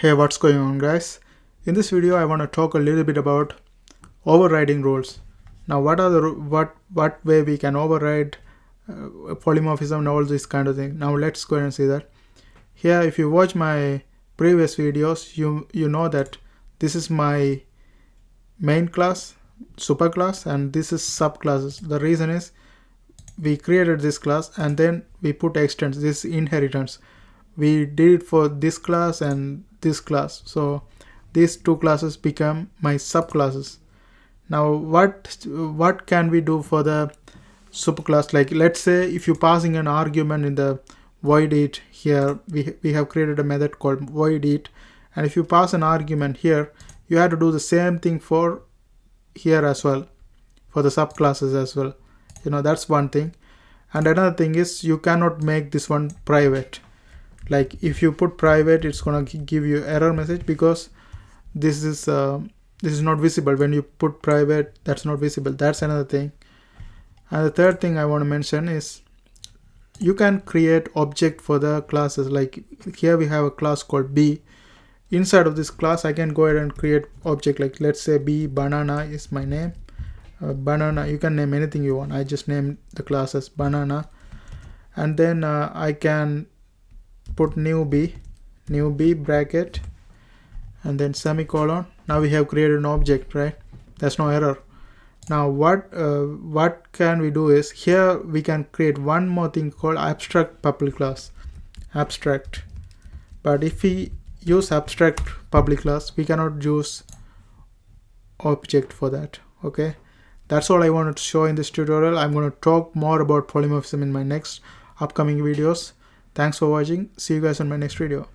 Hey, what's going on, guys? In this video I want to talk a little bit about overriding rules. Now what are the what way we can override polymorphism and all this kind of thing. Now let's go and see that. Here, if you watch my previous videos, you know that this is my main class, superclass, and this is subclasses. The reason is we created this class and then we put extends, this inheritance. We did it for this class and this class, so these two classes become my subclasses. Now what can we do for the superclass? Like, let's say if you're passing an argument in the void it, here we have created a method called void it, and if you pass an argument here, you have to do the same thing for here as well, for the subclasses as well. That's one thing. And another thing is you cannot make this one private. Like, if you put private, it's gonna give you error message because this is not visible. When you put private, that's not visible. That's another thing. And the third thing I want to mention is you can create object for the classes. Like, here we have a class called B. Inside of this class I can go ahead and create object. Like, let's say B banana is my name. Banana, you can name anything you want. I just named the class as banana, and then I can put new b bracket and then semicolon. Now we have created an object, right? There's no error. Now what can we do is, here we can create one more thing called abstract public class. Abstract. But if we use abstract public class, we cannot use object for that. Okay, that's all I wanted to show in this tutorial. I'm going to talk more about polymorphism in my next upcoming videos. Thanks for watching. See you guys on my next video.